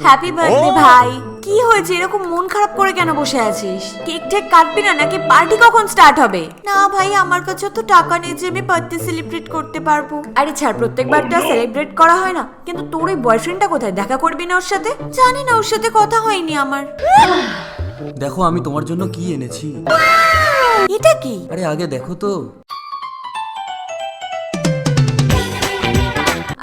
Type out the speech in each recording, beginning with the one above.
Happy birthday ভাই। কি হয়েছে, এরকম মন খারাপ করে কেন বসে আছিস? কেক টেক কাটবি না নাকি? পার্টি কখন স্টার্ট হবে? না ভাই, আমার কাছে তো টাকা নেই যে আমি বার্থডে সেলিব্রেট করতে পারবো। আরে ছাড়, প্রত্যেকবার তো সেলিব্রেট করা হয় না। কিন্তু তোর ওই বয়ফ্রেন্ডটা কোথায়? দেখা করবি না ওর সাথে? জানি না, ওর সাথে কথা হয়নি আমার। দেখো আমি তোমার জন্য কি এনেছি। এটা কি? আরে আগে দেখো তো।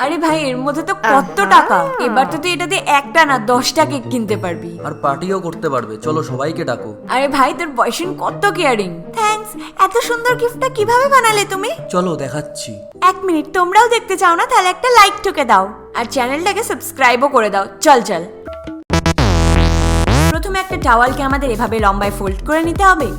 আরে ভাই, এর মধ্যে তো কত টাকা। এবার তো তুই এটা দিয়ে একটা না 10টা কেক কিনতে পারবি। আর পার্টিও করতে পারবে। চলো সবাইকে ডাকো। আরে ভাই, তোর বয়ফ্রেন্ড কত কেয়ারিং। থ্যাঙ্কস। এত সুন্দর গিফটটা কিভাবে বানালে তুমি? চলো দেখাচ্ছি। 1 মিনিট, তোমরাও দেখতে চাও না? তাহলে একটা লাইক ঠুকে দাও আর চ্যানেলটাকে সাবস্ক্রাইবও করে দাও। চল চল। প্রথমে একটা টাওয়ালকে আমাদের এভাবে লম্বায় ফোল্ড করে নিতে হবে,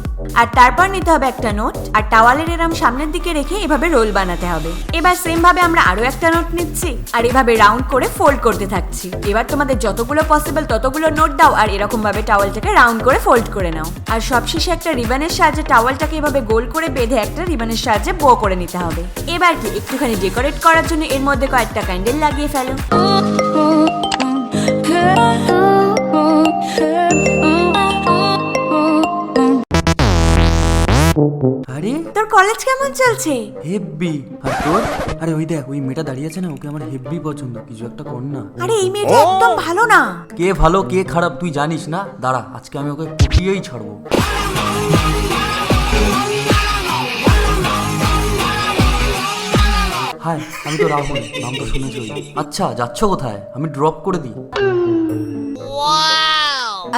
আর তারপর নিতে হবে একটা নোট, আর টাওয়ালের এরম সামনের দিকে রেখে এভাবে রোল বানাতে হবে। এবার সেম ভাবে আমরা আরো একটা নোট নিচ্ছি আর এভাবে রাউন্ড করে ফোল্ড করতে থাকছি। এবার তোমাদের যতগুলো পসিবল ততগুলো নোট দাও আর এরকম ভাবে টাওয়ালটাকে রাউন্ড করে ফোল্ড করে নাও। আর সবশেষে একটা রিবনের সাহায্যে টাওয়ালটাকে এভাবে গোল করে বেঁধে একটা রিবনের সাহায্যে বো করে নিতে হবে। এবার কি একটুখানি ডেকোরেট করার জন্য এর মধ্যে কয়েকটা ক্যান্ডেল লাগিয়ে ফেলো। আরে তোর কলেজ কেমন চলছে? হেব্বি। আর তোর? আরে ওই দেখ, ওই মেয়েটা দাঁড়িয়ে আছে না, ওকে আমার হেব্বি পছন্দ। কিছু একটা কর না। আরে এই মেয়েটা একদম ভালো না। কে ভালো কে খারাপ তুই জানিস না? দাঁড়া, আজকে আমি ওকে কুটিয়েই ছাড়বো। হাই, আমি তো রাহুল, নাম তো শুনেছই। আচ্ছা যাচ্ছ কোথায়? আমি ড্রপ করে দিই।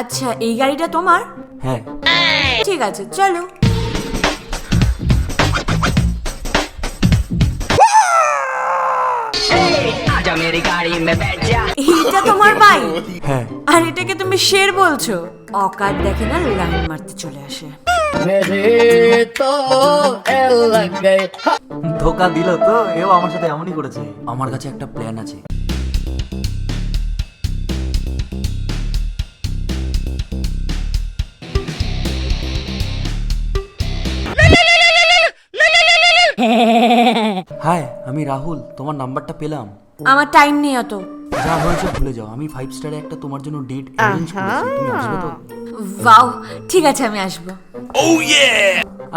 আচ্ছা, এই গাড়িটা তোমার? হ্যাঁ। ঠিক আছে, চলো। এইটা তোমার বাইক? হ্যাঁ। আর এটাকে তুমি শের বলছো? অকাত দেখে না লাইন মারতে চলে আসে। ধোকা দিল তো। এও আমার সাথে এমনই করেছে। আমার কাছে একটা প্ল্যান আছে। হাই, আমি রাহুল। তোমার নাম্বারটা পেলাম। আমার টাইম নেই অত। যা হয়েছে ভুলে যাও। আমি 5 স্টারে একটা তোমার জন্য ডেট অ্যারেঞ্জ করেছি। তুমি আসবে তো? ওয়াও, ঠিক আছে, আমি আসবো।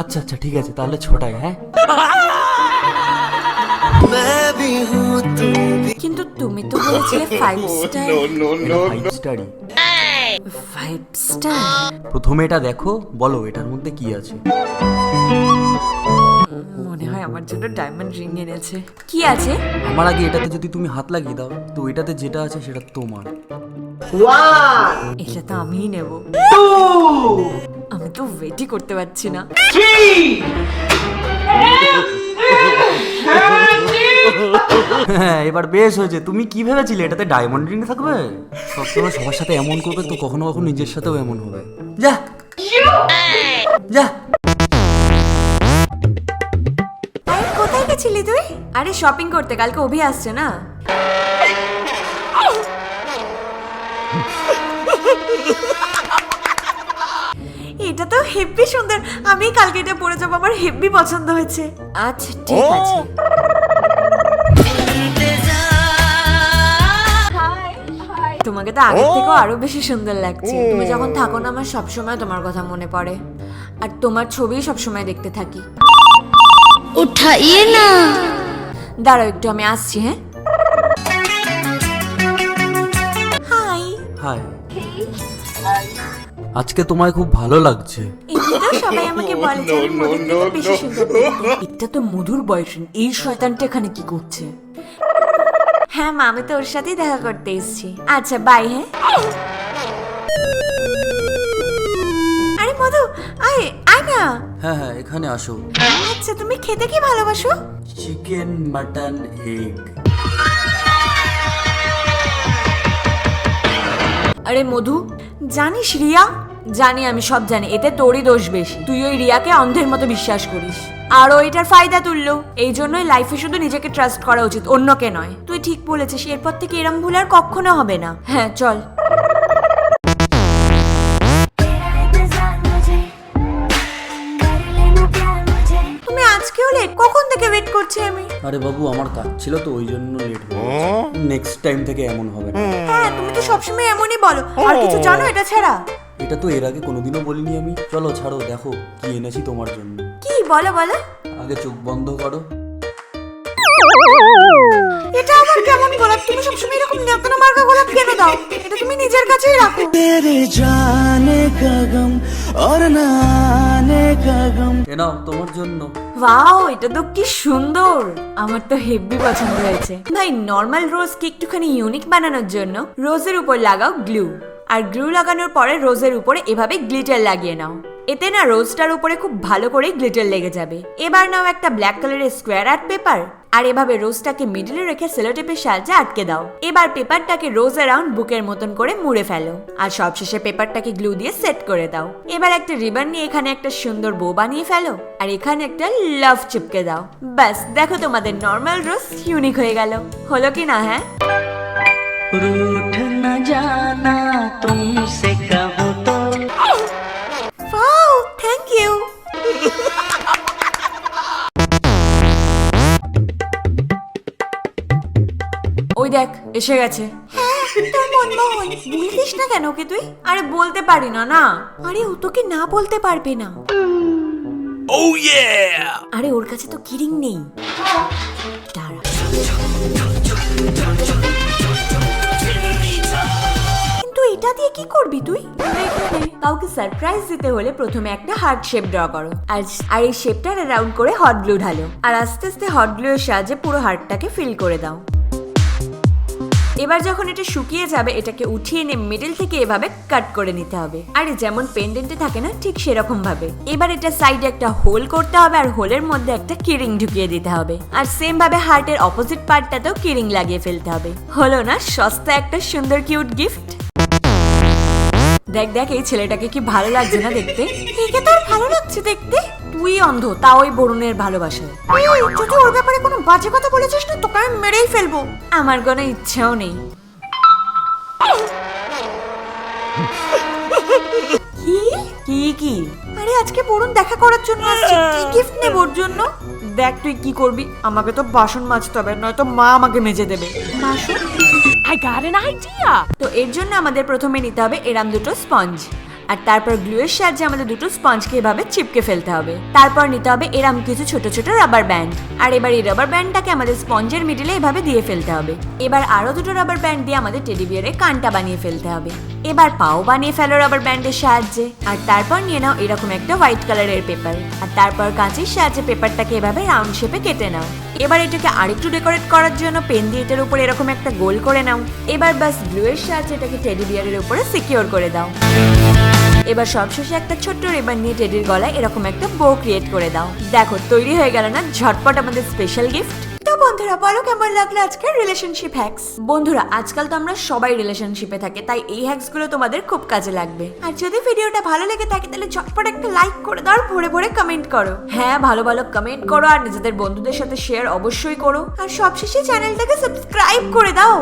আচ্ছা আচ্ছা ঠিক আছে, তাহলে ছোটাই। হ্যাঁ, কিন্তু তুমি তো বলেছিলে 5 স্টার। 5 স্টারই। 5 স্টার? প্রথমে এটা দেখো, বলো এটার মধ্যে কি আছে। মনে হয় আমার জন্য ডায়মন্ড রিং এনেছে। কি আছে? আমার আগে এটাতে যদি তুমি হাত লাগিয়ে দাও, তো এটাতে যেটা আছে সেটা তোমার। এটা তো আমিই নেব। আমি তো ওয়েটই করতে পারছি না। হ্যাঁ, এবার বেশ হয়েছে। তুমি কি ভেবেছিলে এটাতে ডায়মন্ড রিং থাকবে? সবসময় সবার সাথে এমন করবে তো কখনো কখনো নিজের সাথেও এমন হবে। যা যা। আরে কোথায় গেছিলি তুই? আরে শপিং করতে, কালকে অভি আসছে না। এটা তো হেব্বি সুন্দর। আমি কালকে এটা পরে যাবো, আমার হেব্বি পছন্দ হয়েছে। আচ্ছা ঠিক আছে। তোমাকে তো আগের থেকেও আরো বেশি সুন্দর লাগছে। তুমি যখন থাকো না, আমার সবসময় তোমার কথা মনে পড়ে আর তোমার ছবি সবসময় দেখতে থাকি। उठाइए ना। দাঁড়াও একটু, আমি আসছি। হ্যাঁ, হাই। হাই। আজকে তোমায় খুব ভালো লাগছে। এমনিতেও সবাই আমাকে বলে যে আমি মধুর থেকে বেশি সুন্দর দেখতে। এটা তো মধুর বয়ফ্রেন্ড। এই শয়তানটা এখানে কি করছে? হ্যাঁ মা, আমি তো ওর সাথেই দেখা করতে এসেছি। আচ্ছা বাই। হ্যাঁ, আরে মধু, আয় আয় না। হ্যাঁ হ্যাঁ, এখানে আসো। আচ্ছা, তুমি খেতে কি ভালোবাসো? Chicken, mutton, egg. আরে মধু, জানিস রিয়া? জানি, আমি সব জানি। এতে তোরই দোষ বেশি। তুই ওই রিয়াকে অন্ধের মতো বিশ্বাস করিস আর ওইটার ফায়দা তুললো। এই জন্যই লাইফে শুধু নিজেকে ট্রাস্ট করা উচিত, অন্যকে নয়। তুই ঠিক বলেছিস। এরপর থেকে এরম ভুল আর কখনো হবে না। হ্যাঁ চল। তুমি আজকেও লেট? কখন থেকে ওয়েট করছি আমি। আরে বাবু, আমার কাজ ছিল তো, ওই জন্য লেট হয়ে গেছে। নেক্সট টাইম থেকে এমন হবে না। হ্যাঁ, তুমি তো সবসময় এমনই বলো, আর কিছু জানো এটা ছাড়া? এটা তো এর আগে কোনোদিনও বলিনি আমি। চলো ছাড়ো, দেখো কি এনেছি তোমার জন্য। কি বলো বলো? আগে চোখ বন্ধ করো। এটা আবার কেমন গোলাপ? তুমি সবসময় এরকম ন্যাকড়া মার্কা গোলাপ কেন দাও? এটা তুমি নিজের কাছেই রাখো। तेरे जाने का गम और न आने का गम। এ নাও তোমার জন্য। ওয়াও, এটা তো কি সুন্দর! আমার তো হেভি পছন্দ হয়েছে। ভাই, নর্মাল রোজকে একটুখানি ইউনিক বানানোর জন্য রোজের উপর লাগাও গ্লু, আর গ্লু লাগানোর পরে রোজের উপরে এভাবে গ্লিটার লাগিয়ে নাও। এতে না রোজটার উপরে খুব ভালো করে গ্লিটার লেগে যাবে। এবার নাও একটা ব্ল্যাক কালারের স্কোয়ার আর্ট পেপার, আর এভাবে রোজটাকে মিডলে রেখে সেলোটেপের সাহায্যে আটকে দাও। এবার পেপারটাকে রোজ অ্যারাউন্ড বুকের মতন করে মুড়ে ফেলো, আর সবশেষে পেপারটাকে গ্লু দিয়ে সেট করে দাও। এবার একটা রিবন নিয়ে এখানে একটা সুন্দর বো বানিয়ে ফেলো, আর এখানে একটা লাভ চিপকে দাও। ব্যাস, দেখো তোমাদের নর্মাল রোজ ইউনিক হয়ে গেল। হলো কি না? হ্যাঁ, रूठ न जाना तुमसे कहूँ तो। Wow, thank you. ওই দেখ, এসে গেছে। হ্যাঁ, তোর মনমোহন। বলতিস না কেন ওকে তুই? আরে বলতে পারি না না। আরে ও তোকে না বলতে পারবে না। আরে ওর কাছে তো কিরিং নেই। দাঁড়া। কিন্তু এটা দিয়ে কি করবি তুই? কাউকে সারপ্রাইজ দিতে হলে প্রথমে একটা হার্ট শেপ ড্র করো, আর এই শেপটার রাউন্ড করে হট গ্লু ঢালো, আর আস্তে আস্তে হট গ্লু এর সাহায্যে পুরো হার্টটাকে ফিল করে দাও। এবার যখন এটা শুকিয়ে যাবে, এটাকে উঠিয়ে নিয়ে মিডল থেকে এভাবে কাট করে নিতে হবে। আরে যেমন পেন্ডেন্টে থাকে না, ঠিক সেরকম ভাবে। এবার এটা সাইডে একটা হোল করতে হবে, আর হোলের মধ্যে একটা কিরিং ঢুকিয়ে দিতে হবে, আর সেম ভাবে হার্টের অপোজিট পার্টটাতেও কিরিং লাগিয়ে ফেলতে হবে। হলো না সস্তা একটা সুন্দর কিউট গিফট? দেখ দেখ, এই ছেলেটাকে কি ভালো লাগছে না দেখতে? একে তোর ভালো লাগছে দেখতে? তুই অন্ধ, তা ওই বরুণের ভালোবাসায়। যদি ওর ব্যাপারে কোনো বাজে কথা বলেছিস না, তোকে আমি মেরেই ফেলবো। আমার কোনো ইচ্ছাও নেই। কি কি কি? আরে আজকে বরুণ দেখা করার জন্য আসছে, কি গিফট নেব ওর জন্য? দেখ তুই কি করবি, আমাকে তো বাসন মাজতে হবে, নয়তো মা আমাকে মেজে দেবে। বাসন? I got an idea! তো এর জন্য আমাদের প্রথমে নিতে হবে এরম দুটো স্পঞ্জ, আর তারপর গ্লু এর সাহায্যে আমাদের দুটো স্পঞ্জকে এভাবে চিপকে ফেলতে হবে। তারপর নিতে হবে এরম কিছু ছোট ছোট রাবার ব্যান্ড, আর এবার এই রাবার ব্যান্ডটাকে আমাদের স্পঞ্জের মিডলে এভাবে দিয়ে ফেলতে হবে। এবার আরো দুটো রাবার ব্যান্ড দিয়ে আমাদের টেডি বিয়ারের কানটা বানিয়ে ফেলতে হবে। এবার পাও বানিয়ে ফেলো রাবার ব্যান্ডের সাহায্যে, আর তারপর নিয়ে নাও এরকম একটা হোয়াইট কালারের পেপার, আর তারপর কাঁচির সাহায্যে পেপারটাকে এভাবে রাউন্ড শেপে কেটে নাও। এবার এটাকে আরেকটু ডেকোরেট করার জন্য পেন দিয়ে এটার উপর এরকম একটা গোল করে নাও। এবার বাস গ্লু এর সাহায্যে এটাকে টেডি বিয়ারের উপরে সিকিউর করে দাও। এবার সবশেষে একটা ছোট্ট রিবন নিয়ে টেডির গলায় এরকম একটা বো ক্রিয়েট করে দাও। দেখো, তৈরি হয়ে গেল না ঝটপট আমাদের স্পেশাল গিফট। তো বন্ধুরা, বলো কেমন লাগলো আজকের রিলেশনশিপ হ্যাক্স? বন্ধুরা, আজকাল তো আমরা সবাই রিলেশনশিপে থাকি, তাই এই হ্যাক্স গুলো তোমাদের খুব কাজে লাগবে। আর যদি ভিডিওটা ভালো লেগে থাকে তাহলে ঝটপট একটা লাইক করে দাও, ভরে ভরে কমেন্ট করো। হ্যাঁ, ভালো ভালো কমেন্ট করো, আর নিজেদের বন্ধুদের সাথে শেয়ার অবশ্যই করো, আর সবশেষে চ্যানেলটাকে সাবস্ক্রাইব করে দাও।